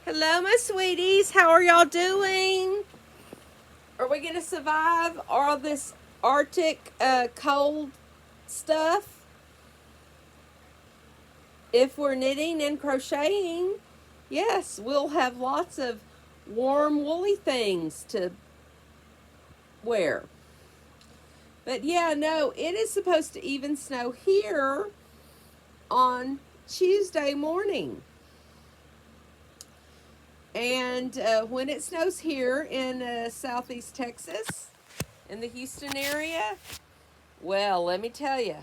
Hello, my sweeties. How are y'all doing? Are we going to survive all this Arctic cold stuff if we're knitting and crocheting? Yes, we'll have lots of warm, woolly things to wear. But yeah, no, it is supposed to even snow here on Tuesday morning. And when it snows here in southeast Texas, in the Houston area, well, let me tell you,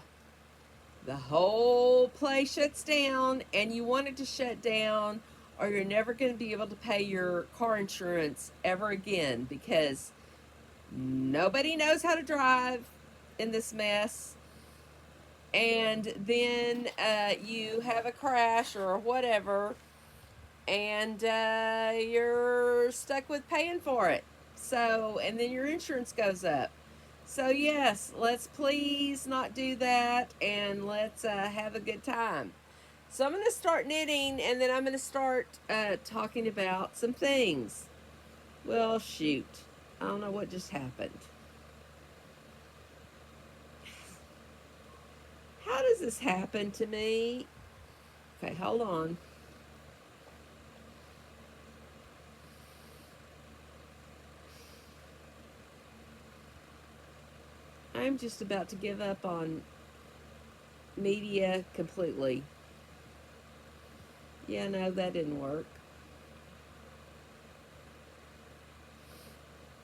the whole place shuts down, and you want it to shut down, or you're never going to be able to pay your car insurance ever again because nobody knows how to drive in this mess. And then you have a crash or whatever, and you're stuck with paying for it. So, and then your insurance goes up. So, yes, let's please not do that and let's have a good time. So, I'm going to start knitting and then I'm going to start talking about some things. Well, shoot. I don't know what just happened. How does this happen to me? Okay, hold on. I'm just about to give up on media completely. Yeah, no, that didn't work.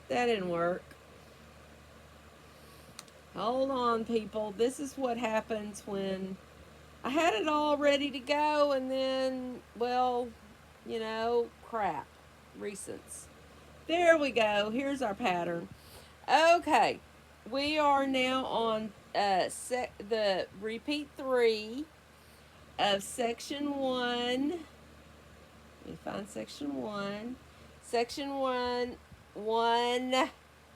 That didn't work. Hold on, people. This is what happens when I had it all ready to go and then, well, crap. Recents. There we go. Here's our pattern. Okay. We are now on the repeat 3 of section 1. Let me find section 1. Section 1, 1.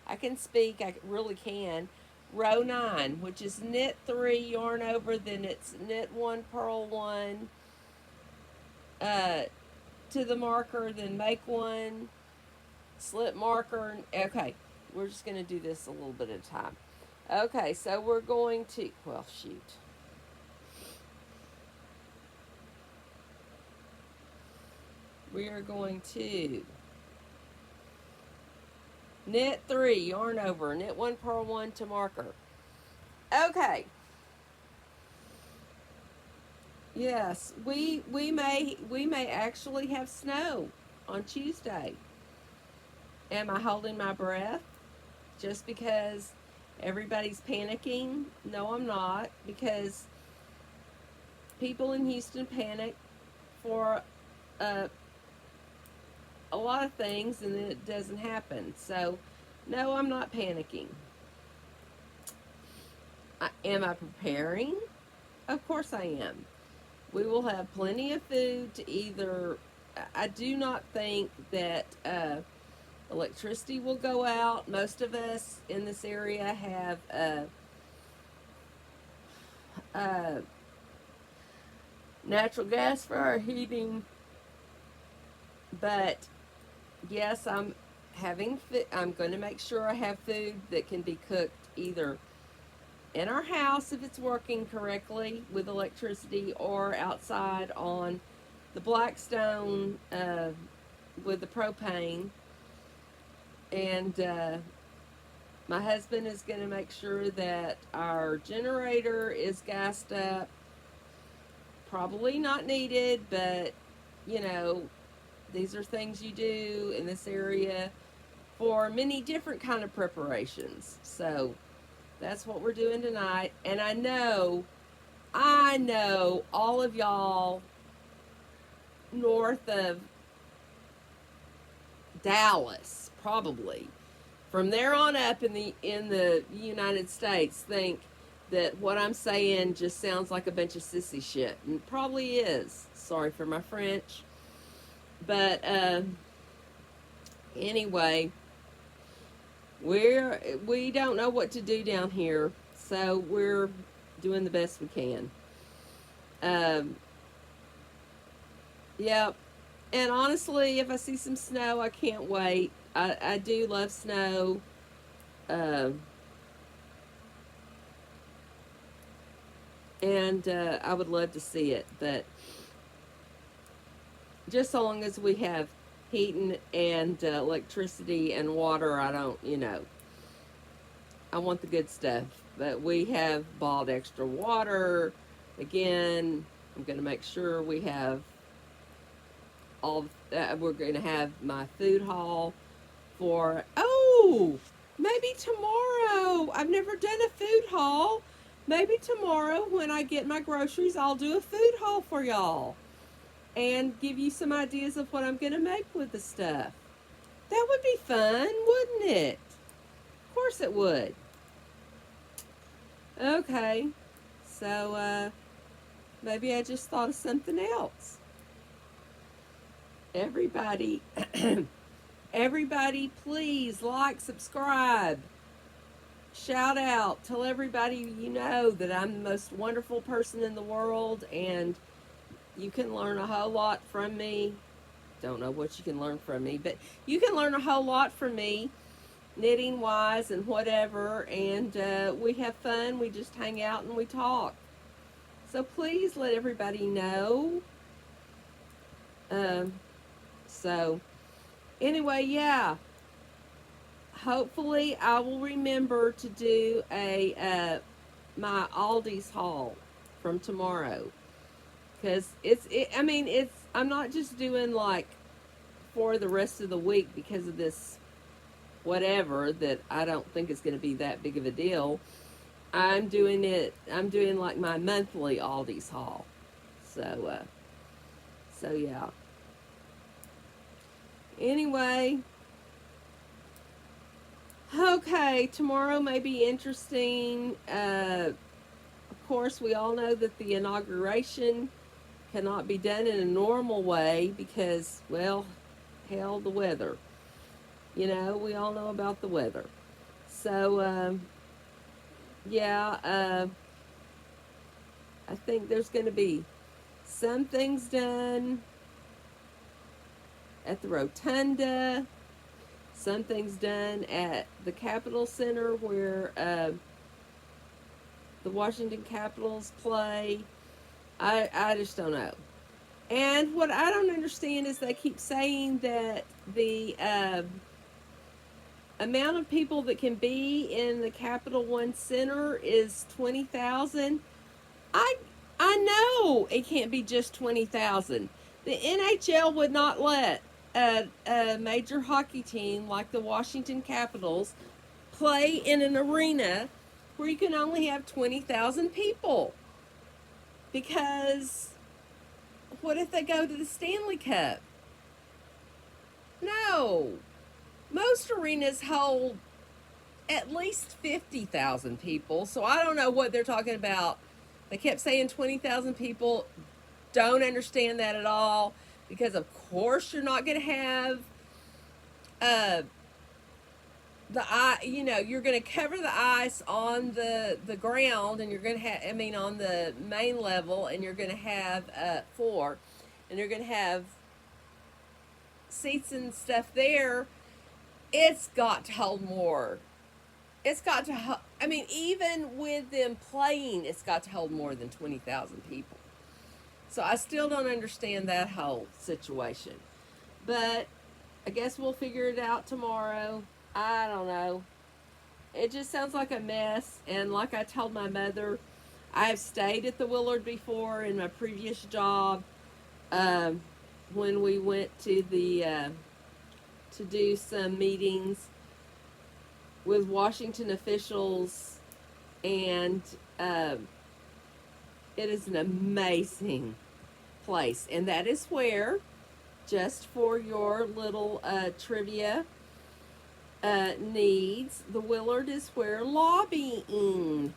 I can speak, I really can. Row 9, which is knit 3, yarn over, then it's knit 1, purl 1 uh, to the marker, then make 1, slip marker. Okay, we're just going to do this a little bit at a time. Okay, so we're going to, well, shoot. We are going to knit 3, yarn over, knit 1, purl 1 to marker. Okay. Yes, we may actually have snow on Tuesday. Am I holding my breath just because everybody's panicking? No, I'm not, because people in Houston panic for uh, a lot of things and then it doesn't happen. So, no, I'm not panicking. Am I preparing? Of course I am. We will have plenty of food to either. I do not think that electricity will go out. Most of us in this area have uh, natural gas for our heating, but yes, I'm going to make sure I have food that can be cooked either in our house if it's working correctly with electricity or outside on the Blackstone with the propane. And my husband is going to make sure that our generator is gassed up. Probably not needed, but you know, these are things you do in this area for many different kind of preparations. So that's what we're doing tonight. And I know all of y'all north of Dallas, probably from there on up in the United States, think that what I'm saying just sounds like a bunch of sissy shit, and it probably is. Sorry for my French, but anyway, we don't know what to do down here, so we're doing the best we can. Um, yeah, And honestly, if I see some snow, I can't wait. I do love snow. Um, and I would love to see it. But just so long as we have heating and electricity and water, I don't, I want the good stuff. But we have bought extra water. Again, I'm going to make sure we have all that. We're going to have my food haul for, oh, maybe tomorrow. I've never done a food haul. Maybe tomorrow when I get my groceries, I'll do a food haul for y'all and give you some ideas of what I'm going to make with the stuff. That would be fun, wouldn't it? Of course it would. Okay, so maybe I just thought of something else. Everybody, everybody, please like, subscribe, shout out, tell everybody you know that I'm the most wonderful person in the world and you can learn a whole lot from me. Don't know what you can learn from me, but you can learn a whole lot from me, knitting wise and whatever, and we have fun. We just hang out and we talk. So please let everybody know. So anyway, yeah. Hopefully, I will remember to do a my Aldi's haul from tomorrow, because I mean, I'm not just doing like for the rest of the week because of this whatever that I don't think is going to be that big of a deal. I'm doing like my monthly Aldi's haul. So yeah. Anyway, okay, tomorrow may be interesting. Of course, we all know that the inauguration cannot be done in a normal way because, well, hell, the weather. We all know about the weather. So, yeah, I think there's going to be some things done at the rotunda, some things done at the Capitol Center where the Washington Capitals play. I just don't know. And what I don't understand is they keep saying that the amount of people that can be in the Capital One Center is 20,000. I know it can't be just 20,000. The NHL would not let a major hockey team like the Washington Capitals play in an arena where you can only have 20,000 people. Because what if they go to the Stanley Cup? No. Most arenas hold at least 50,000 people, so I don't know what they're talking about. They kept saying 20,000 people. Don't understand that at all, because of course you're not going to have you're going to cover the ice on the ground, and you're going to have, on the main level, and you're going to have floor, and you're going to have seats and stuff there. It's got to hold more. It's got to, even with them playing, it's got to hold more than 20,000 people. So I still don't understand that whole situation. But I guess we'll figure it out tomorrow. I don't know. It just sounds like a mess. And like I told my mother, I have stayed at the Willard before in my previous job. When we went to to do some meetings with Washington officials, and it is an amazing place. And that is where, just for your little trivia needs, the Willard is where lobbying,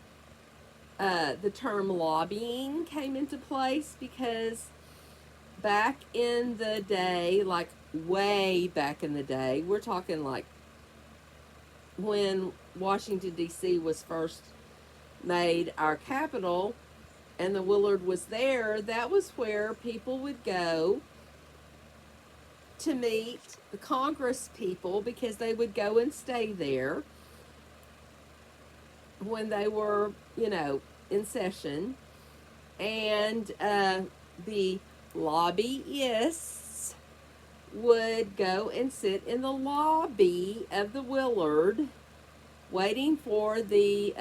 the term lobbying came into place, because back in the day, like way back in the day, we're talking like when Washington, D.C. was first made our capital, and the Willard was there, that was where people would go to meet the Congress people because they would go and stay there when they were, in session. And the lobbyists would go and sit in the lobby of the Willard waiting for the,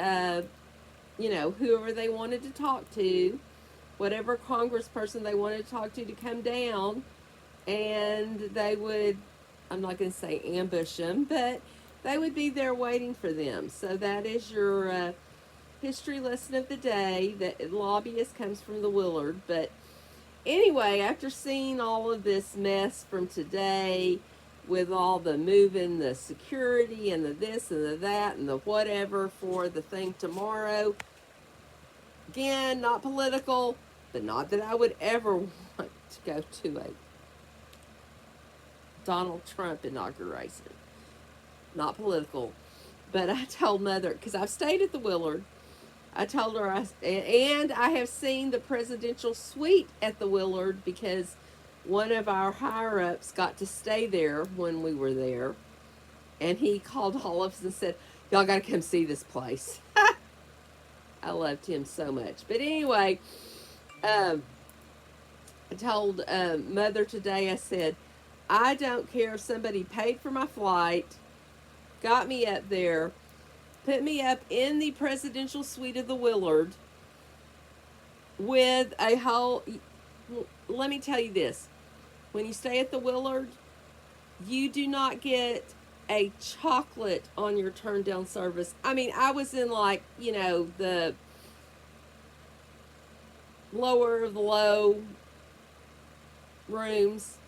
whoever they wanted to talk to, whatever congressperson they wanted to talk to come down. And they would, I'm not going to say ambush them, but they would be there waiting for them. So that is your history lesson of the day. That lobbyist comes from the Willard. But anyway, after seeing all of this mess from today, with all the moving, the security, and the this and the that and the whatever for the thing tomorrow, again, not political, but not that I would ever want to go to a Donald Trump inauguration. Not political. But I told Mother, because I've stayed at the Willard, I told her, and I have seen the presidential suite at the Willard because one of our higher-ups got to stay there when we were there. And he called all of us and said, y'all got to come see this place. I loved him so much. But anyway, I told Mother today, I said, I don't care if somebody paid for my flight, got me up there, put me up in the presidential suite of the Willard with a whole... Let me tell you this. When you stay at the Willard, you do not get a chocolate on your turn down service. I mean, I was in the lower of the low rooms.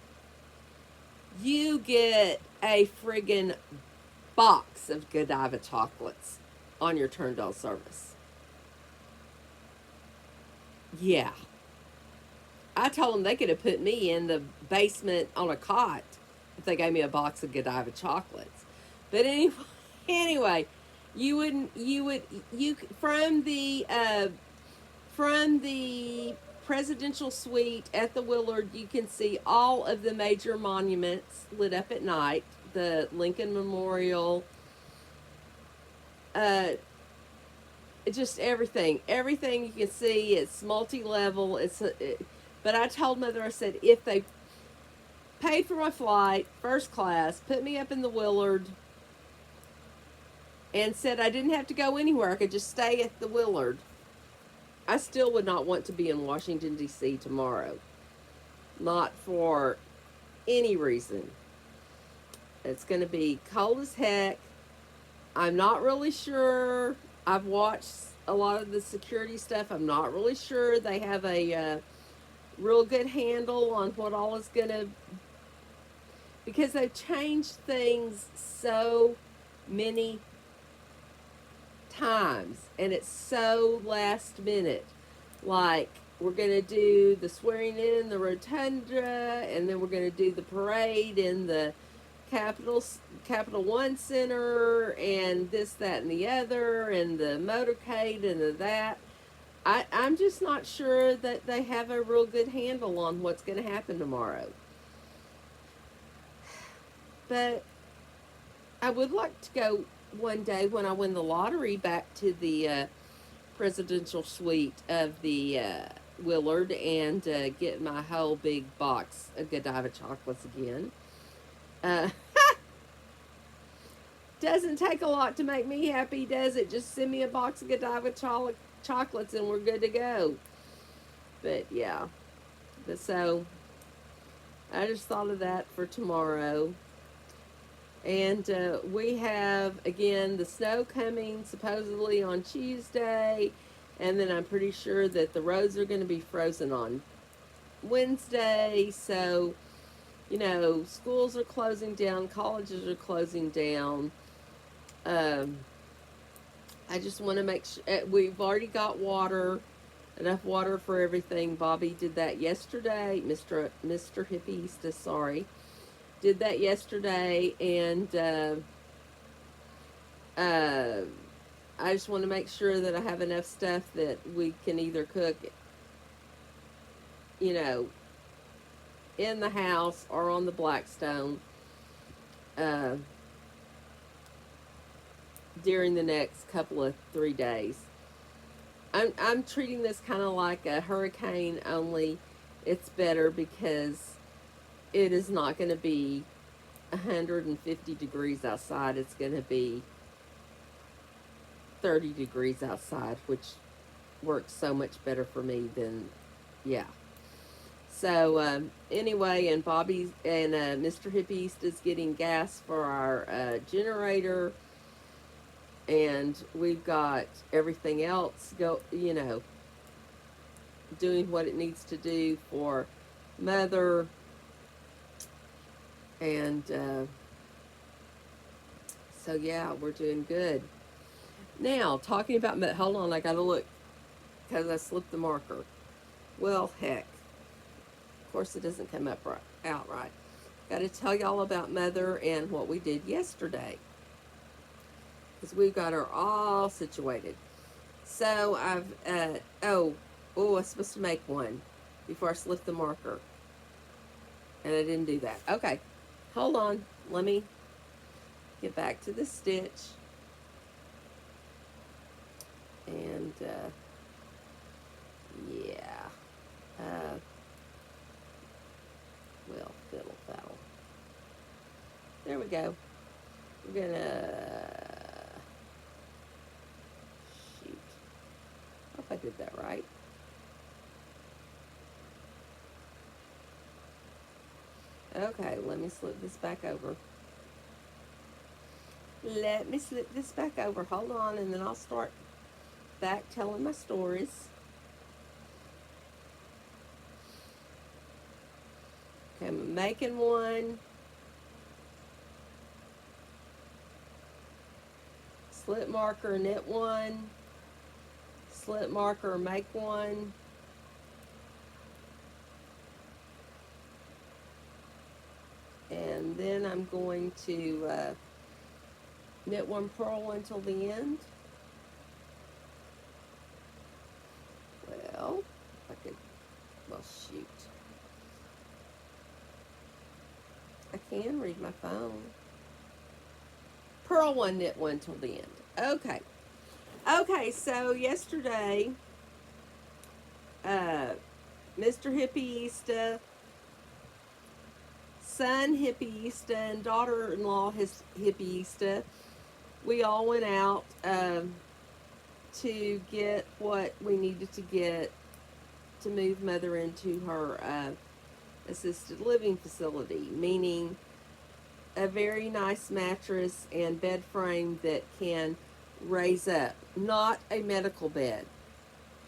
You get a friggin' box of Godiva chocolates on your turn down service. Yeah. I told them they could have put me in the basement on a cot if they gave me a box of Godiva chocolates. But anyway, from the presidential suite at the Willard, you can see all of the major monuments lit up at night. The Lincoln Memorial, just everything you can see. It's multi-level. But I told Mother, I said, if they paid for my flight, first class, put me up in the Willard, and said I didn't have to go anywhere, I could just stay at the Willard, I still would not want to be in Washington, D.C. tomorrow. Not for any reason. It's going to be cold as heck. I'm not really sure. I've watched a lot of the security stuff. I'm not really sure they have a real good handle on what all is going to... Because they've changed things so many times. And it's so last minute. Like, we're going to do the swearing in the rotunda, and then we're going to do the parade in the Capital One Center, and this, that, and the other, and the motorcade, and the that. I'm just not sure that they have a real good handle on what's going to happen tomorrow. But I would like to go one day when I win the lottery back to the presidential suite of the Willard and get my whole big box of Godiva chocolates again. Doesn't take a lot to make me happy, does it? Just send me a box of Godiva chocolates and we're good to go. But yeah. So I just thought of that for tomorrow. And we have, again, the snow coming supposedly on Tuesday. And then I'm pretty sure that the roads are going to be frozen on Wednesday. So, schools are closing down. Colleges are closing down. I just want to make sure... we've already got water. Enough water for everything. Bobby did that yesterday. Mr. Hippieista, sorry. Did that yesterday, and I just want to make sure that I have enough stuff that we can either cook, in the house or on the Blackstone uh, during the next couple of 3 days. I'm treating this kind of like a hurricane, only it's better because it is not going to be 150 degrees outside. It's going to be 30 degrees outside, which works so much better for me than, yeah. So anyway, and Bobby and Mr. Hippie East is getting gas for our generator, and we've got everything else doing what it needs to do for Mother, and so yeah, we're doing good. Now, talking about hold on, I gotta look because I slipped the marker. Well, heck, of course it doesn't come up out right. Got to tell y'all about Mother and what we did yesterday, because we've got her all situated. So I've I was supposed to make one before I slipped the marker, and I didn't do that. Okay, hold on. Let me get back to the stitch, and yeah. Well, fiddle faddle. There we go. We're gonna shoot. Hope I did that right. Okay, let me slip this back over. Let me slip this back over. Hold on, and then I'll start back telling my stories. Okay, I'm making one. Slip marker, knit one. Slip marker, make one. And then I'm going to knit one, purl one till the end. Well, shoot. I can read my phone. Purl one, knit one till the end. Okay. Okay, so yesterday, Mr. Hippieista, son Hippieista, and daughter-in-law Hippieista, we all went out to get what we needed to get to move Mother into her assisted living facility, meaning a very nice mattress and bed frame that can raise up, not a medical bed.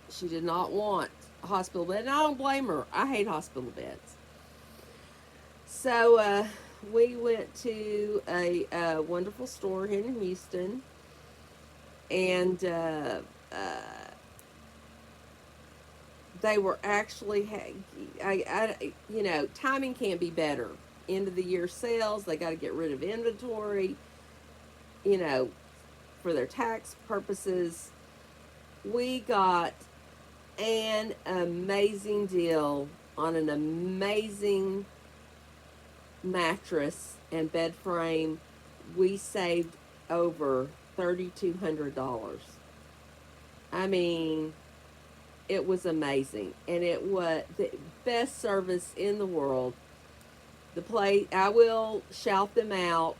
She did not want a hospital bed, and I don't blame her. I hate hospital beds. So we went to a wonderful store here in Houston, and they were actually, timing can't be better. End of the year sales, they got to get rid of inventory, for their tax purposes. We got an amazing deal on an amazing mattress and bed frame. We saved over $3,200. I mean, it was amazing, and it was the best service in the world. The place, I will shout them out.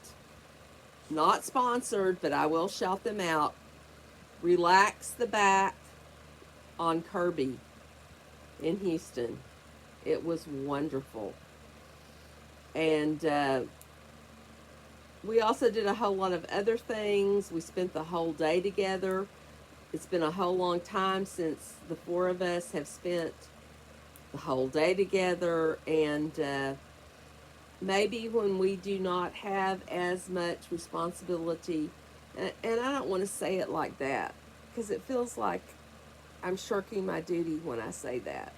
Not sponsored, but I will shout them out. Relax the Back on Kirby in Houston. It was wonderful. And we also did a whole lot of other things. We spent the whole day together. It's been a whole long time since the four of us have spent the whole day together, and maybe when we do not have as much responsibility, and I don't want to say it like that because it feels like I'm shirking my duty when I say that.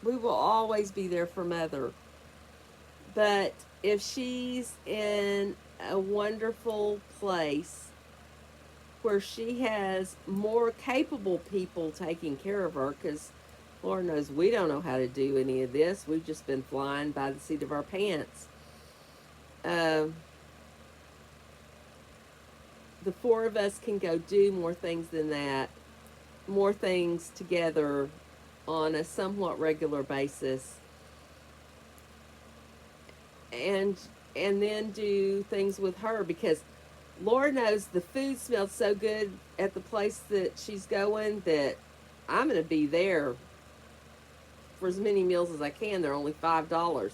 We will always be there for Mother, but if she's in a wonderful place where she has more capable people taking care of her, because Lord knows we don't know how to do any of this. We've just been flying by the seat of our pants. The four of us can go do more things than that, more things together on a somewhat regular basis, and then do things with her, because Lord knows the food smells so good at the place that she's going that I'm going to be there for as many meals as I can. They're only $5.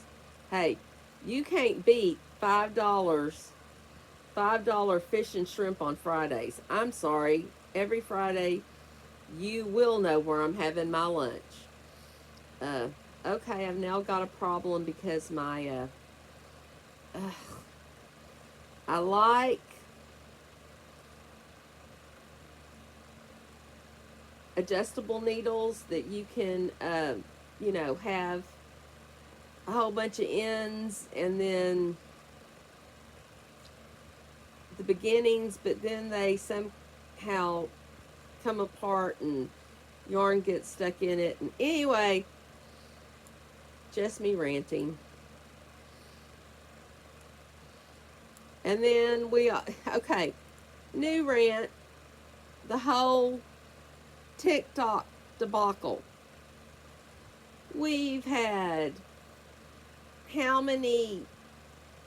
Hey, you can't beat $5 fish and shrimp on Fridays. I'm sorry. Every Friday, you will know where I'm having my lunch. Okay, I've now got a problem because I like adjustable needles that you can, have a whole bunch of ends and then the beginnings, but then they somehow come apart and yarn gets stuck in it. And anyway, just me ranting. And then okay, new rant, the whole TikTok debacle. We've had how many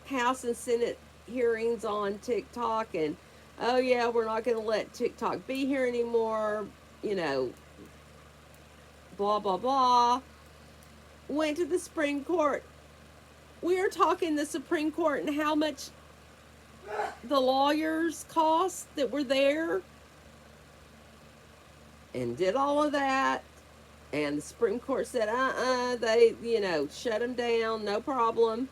House and Senate hearings on TikTok, and oh yeah, we're not going to let TikTok be here anymore, blah, blah, blah. Went to the Supreme Court. We are talking the Supreme Court and how much the lawyers cost that were there and did all of that. And the Supreme Court said, they, shut them down, no problem.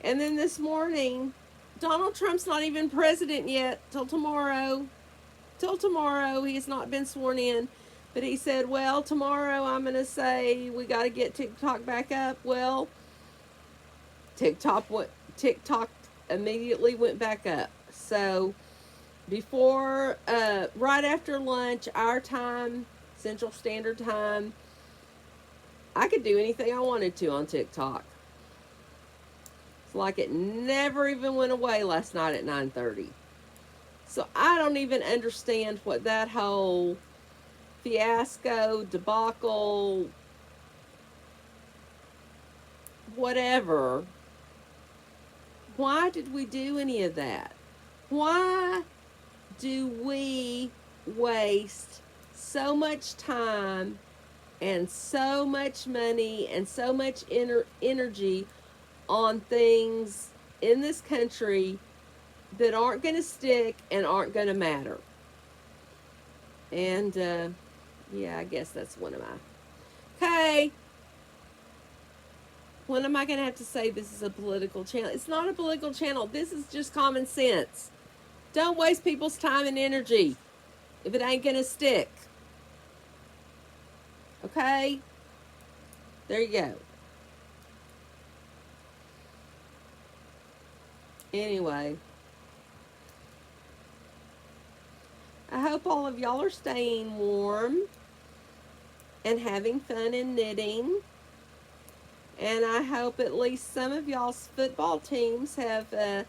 And then this morning, Donald Trump's not even president yet till tomorrow. Till tomorrow, he has not been sworn in. But he said, well, tomorrow I'm going to say we got to get TikTok back up. Well, TikTok immediately went back up. So before, right after lunch, our time, Central Standard Time, I could do anything I wanted to on TikTok. It's like it never even went away last night at 9:30. So I don't even understand what that whole fiasco, debacle, whatever. Why did we do any of that? Why do we waste so much time and so much money and so much energy on things in this country that aren't going to stick and aren't going to matter? And I guess that's one of my... Okay. When am I going to have to say this is a political channel? It's not a political channel. This is just common sense. Don't waste people's time and energy if it ain't going to stick. Okay? There you go. Anyway, I hope all of y'all are staying warm and having fun in knitting. And I hope at least some of y'all's football teams have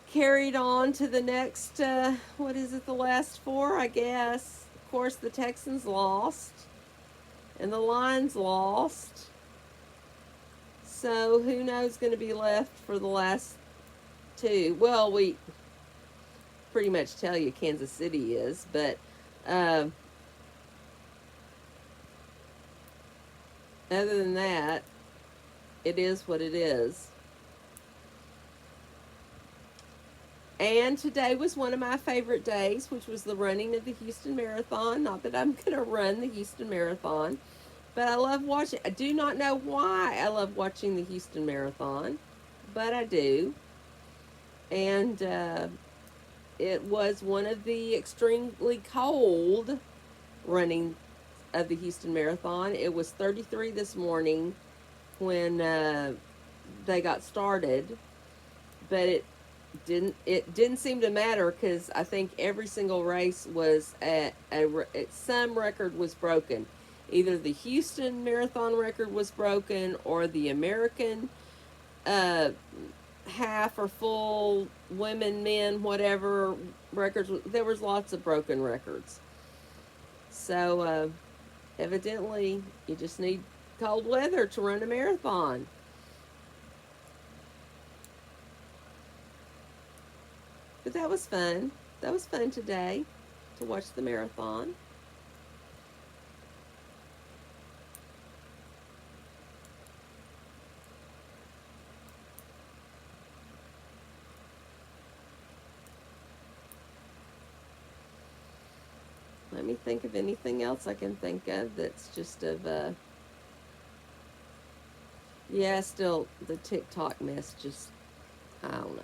carried on to the next, the last four, I guess. Of course, the Texans lost. And the Lions lost. So who knows going to be left for the last two? Well, we pretty much tell you Kansas City is, but other than that, it is what it is. And today was one of my favorite days, which was the running of the Houston Marathon. Not that I'm going to run the Houston Marathon, but I love watching. I do not know why I love watching the Houston Marathon, but I do. And it was one of the extremely cold running of the Houston Marathon. It was 33 this morning when they got started, but it didn't seem to matter because I think every single race was at some record was broken. Either the Houston marathon record was broken or the American uh, half or full women, men, whatever records. There was lots of broken records. So evidently, you just need cold weather to run a marathon. But that was fun. That was fun today to watch the marathon. Let me think of anything else I can think of that's just of yeah, still the TikTok mess just I don't know.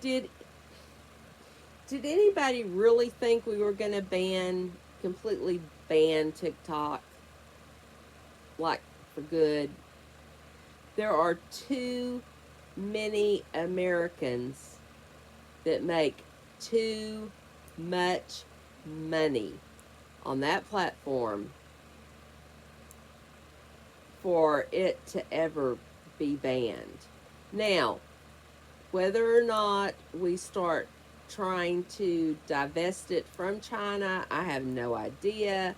Did did anybody really think we were going to completely ban TikTok like for good? There are too many Americans that make too much money on that platform for it to ever be banned. Now, whether or not we start trying to divest it from China, I have no idea.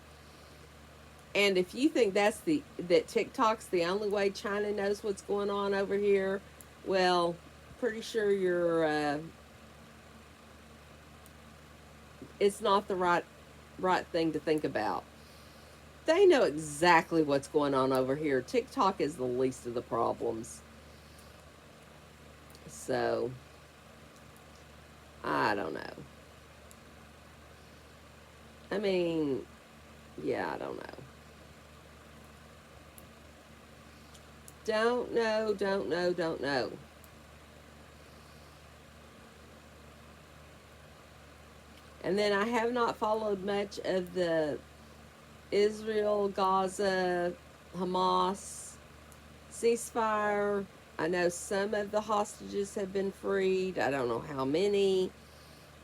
And if you think that TikTok's the only way China knows what's going on over here, well, pretty sure it's not the right thing to think about. They know exactly what's going on over here. TikTok is the least of the problems. So, I don't know. I mean, yeah, I don't know. Don't know, don't know, don't know. And then I have not followed much of the Israel, Gaza, Hamas ceasefire. I know some of the hostages have been freed. I don't know how many.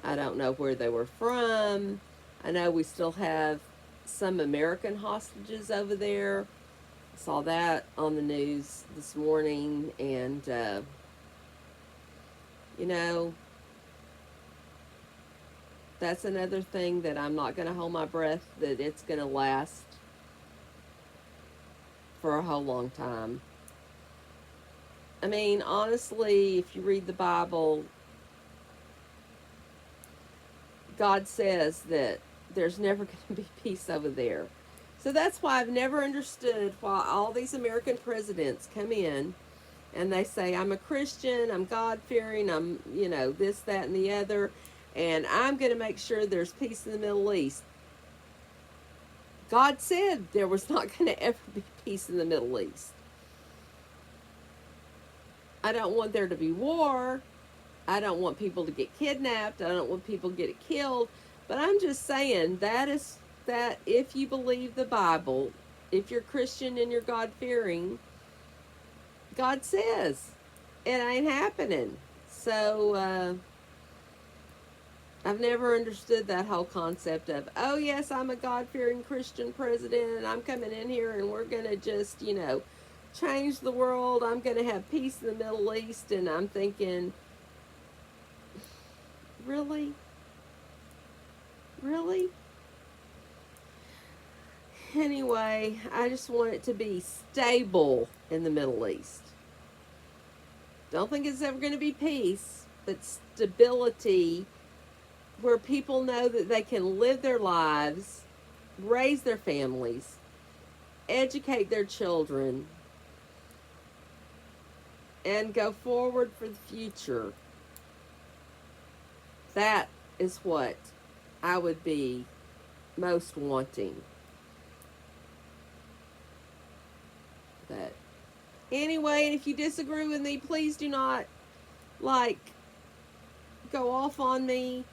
I don't know where they were from. I know we still have some American hostages over there. I saw that on the news this morning. And, you know, that's another thing that I'm not going to hold my breath that it's going to last for a whole long time. I mean, honestly, if you read the Bible, God says that there's never going to be peace over there. So that's why I've never understood why all these American presidents come in and they say, I'm a Christian, I'm God-fearing, I'm, this, that, and the other, and I'm going to make sure there's peace in the Middle East. God said there was not going to ever be peace in the Middle East. I don't want there to be war. I don't want people to get kidnapped. I don't want people to get killed. But I'm just saying that if you believe the Bible, if you're Christian and you're God-fearing, God says it ain't happening. So I've never understood that whole concept of, oh yes, I'm a God-fearing Christian president and I'm coming in here and we're going to just, change the world. I'm going to have peace in the Middle East. And I'm thinking, really? Really? Anyway, I just want it to be stable in the Middle East. Don't think it's ever going to be peace, but stability where people know that they can live their lives, raise their families, educate their children, and go forward for the future. That is what I would be most wanting. But anyway, and if you disagree with me, please do not go off on me.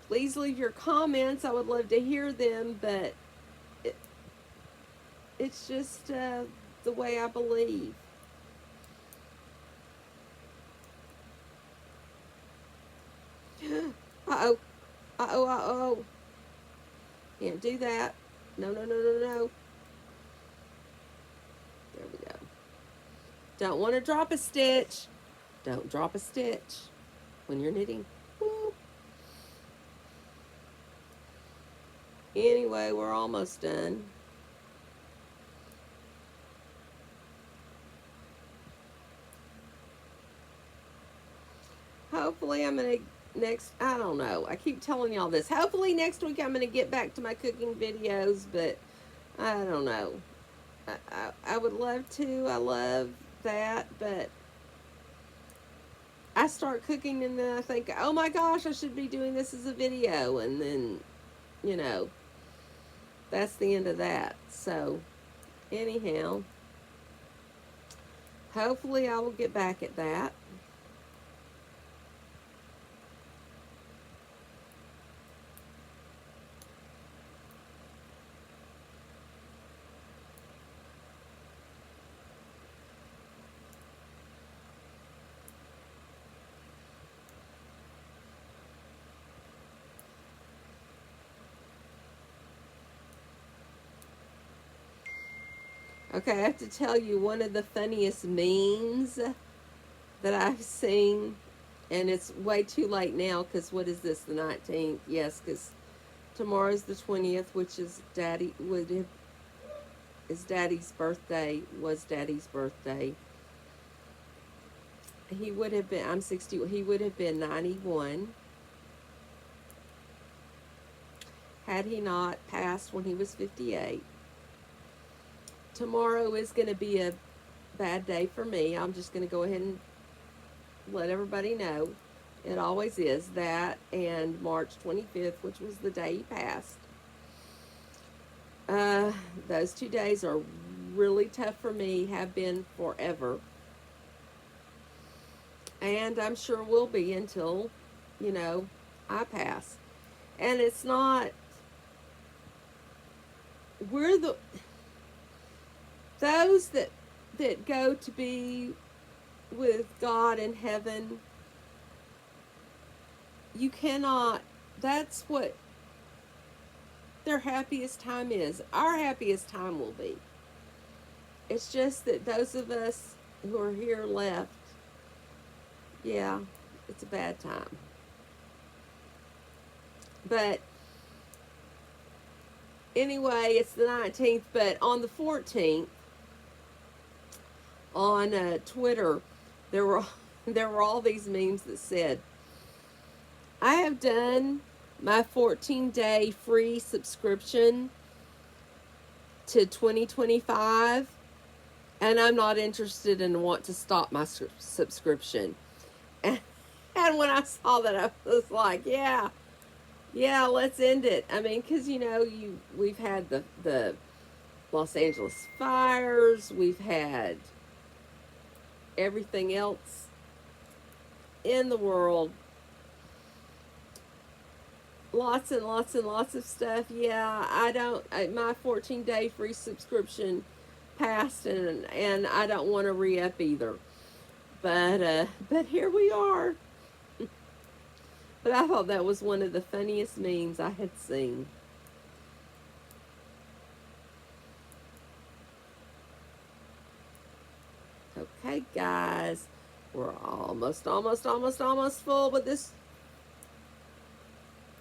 Please leave your comments. I would love to hear them, but it's just the way I believe. Uh-oh. Uh-oh, uh-oh. Can't do that. No, no, no, no, no. There we go. Don't want to drop a stitch. Don't drop a stitch when you're knitting. Woo. Anyway, we're almost done. Hopefully I'm going to I don't know. I keep telling y'all this. Hopefully next week I'm going to get back to my cooking videos, but I don't know. I would love to. I love that, but I start cooking and then I think, oh my gosh, I should be doing this as a video. And then, you know, that's the end of that. So, anyhow, hopefully I will get back at that. Okay, I have to tell you one of the funniest memes that I've seen, and it's way too late now because what is this, the 19th? Yes, because tomorrow's the 20th, which is Daddy's birthday, was Daddy's birthday. He would have been, I'm 60, he would have been 91 had he not passed when he was 58. Tomorrow is going to be a bad day for me. I'm just going to go ahead and let everybody know. It always is that, and March 25th, which was the day he passed. Those 2 days are really tough for me, have been forever. And I'm sure will be until, you know, I pass. And it's not, we're those that go to be with God in heaven, you cannot, that's what their happiest time is. Our happiest time will be. It's just that those of us who are here left, yeah, it's a bad time. But anyway, it's the 19th, but on the 14th, on Twitter, there were all these memes that said, I have done my 14-day free subscription to 2025, and I'm not interested and want to stop my subscription. And when I saw that, I was like, yeah, let's end it. I mean, because, you know, we've had the Los Angeles fires, we've had everything else in the world, lots and lots and lots of stuff. Yeah, my 14-day free subscription passed, and I don't want to re-up either. But here we are. But I thought that was one of the funniest memes I had seen. Okay, guys, we're almost full with this.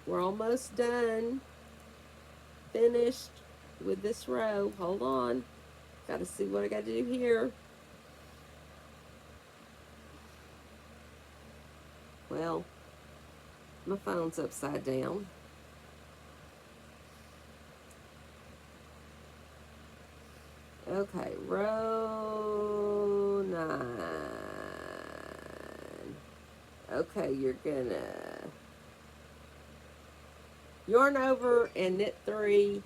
We're almost done. Finished with this row. Hold on. Got to see what I got to do here. Well, my phone's upside down. Okay, row 9. Okay, you're gonna yarn over and knit 3.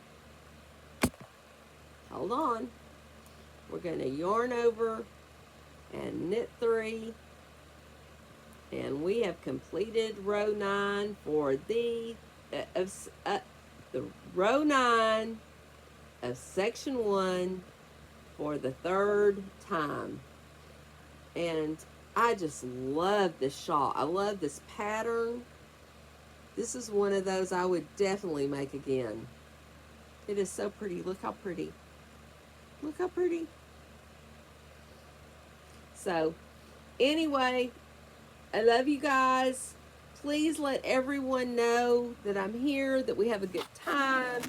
Hold on. We're gonna yarn over and knit 3. And we have completed row 9 for the row 9 of section 1 for the 3rd time. And I just love this shawl. I love this pattern. This is one of those I would definitely make again. It is so pretty. Look how pretty. Look how pretty. So, anyway, I love you guys. Please let everyone know that I'm here, that we have a good time,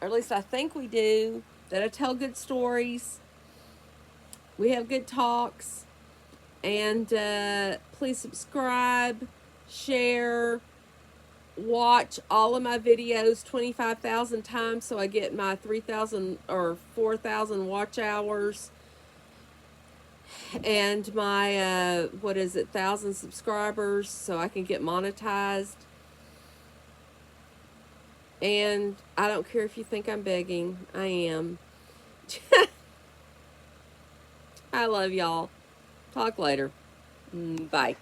or at least I think we do, that I tell good stories. We have good talks. And please subscribe, share, watch all of my videos 25,000 times so I get my 3,000 or 4,000 watch hours and my 1,000 subscribers so I can get monetized. And I don't care if you think I'm begging, I am. I love y'all. Talk later. Bye.